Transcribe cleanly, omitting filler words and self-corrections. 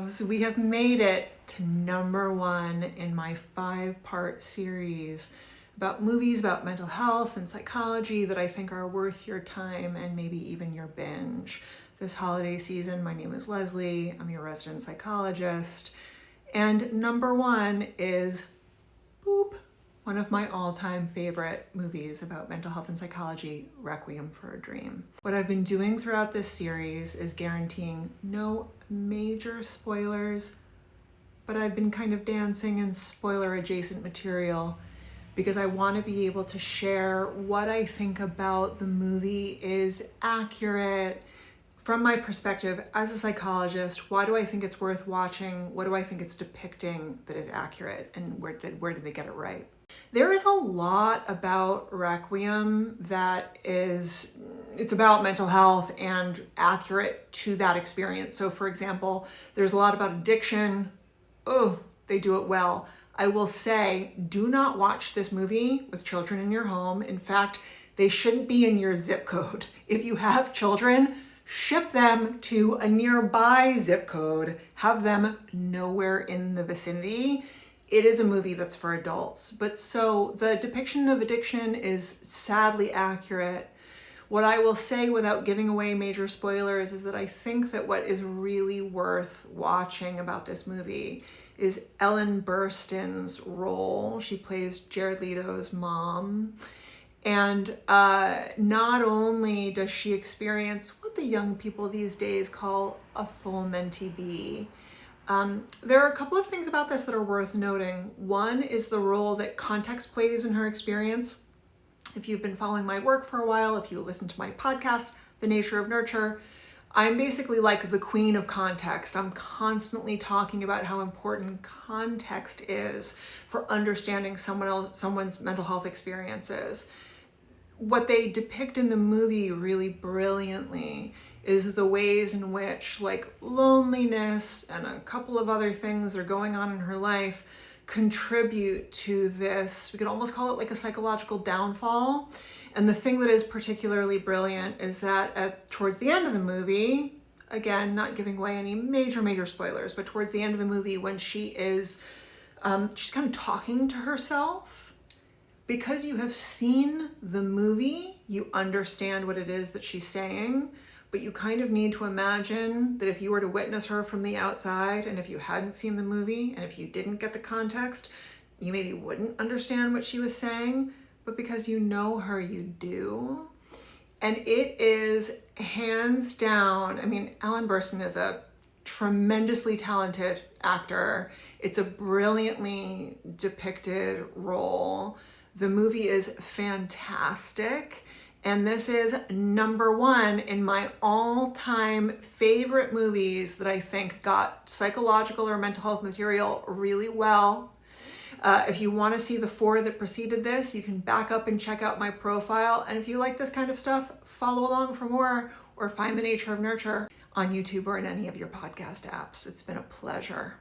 loves, we have made it to #1 in my 5-part series about movies about mental health and psychology that I think are worth your time and maybe even your binge. This holiday season, my name is Leslie. I'm your resident psychologist. And #1 is, boop, one of my all-time favorite movies about mental health and psychology, Requiem for a Dream. What I've been doing throughout this series is guaranteeing no major spoilers, but I've been kind of dancing in spoiler-adjacent material because I want to be able to share what I think about the movie is accurate from my perspective as a psychologist. Why do I think it's worth watching? What do I think it's depicting that is accurate? And where did they get it right? There is a lot about Requiem that it's about mental health and accurate to that experience. So for example, there's a lot about addiction. Oh, they do it well. I will say, do not watch this movie with children in your home. In fact, they shouldn't be in your zip code. If you have children, ship them to a nearby zip code. Have them nowhere in the vicinity. It is a movie that's for adults. But so the depiction of addiction is sadly accurate. What I will say without giving away major spoilers is that I think that what is really worth watching about this movie is Ellen Burstyn's role. She plays Jared Leto's mom. And not only does she experience what the young people these days call a full mentee bee, there are a couple of things about this that are worth noting. One is the role that context plays in her experience. If you've been following my work for a while, if you listen to my podcast, The Nature of Nurture, I'm basically like the queen of context. I'm constantly talking about how important context is for understanding someone's mental health experiences. What they depict in the movie really brilliantly is the ways in which loneliness and a couple of other things that are going on in her life contribute to this, we could almost call it a psychological downfall. And the thing that is particularly brilliant is that towards the end of the movie, again, not giving away any major spoilers, but towards the end of the movie when she's kind of talking to herself, because you have seen the movie, you understand what it is that she's saying, but you kind of need to imagine that if you were to witness her from the outside, and if you hadn't seen the movie, and if you didn't get the context, you maybe wouldn't understand what she was saying, but because you know her, you do. And it is hands down, Ellen Burstyn is a tremendously talented actor. It's a brilliantly depicted role. The movie is fantastic. And this is #1 in my all-time favorite movies that I think got psychological or mental health material really well. If you want to see the 4 that preceded this, you can back up and check out my profile. And if you like this kind of stuff, follow along for more or find The Nature of Nurture on YouTube or in any of your podcast apps. It's been a pleasure.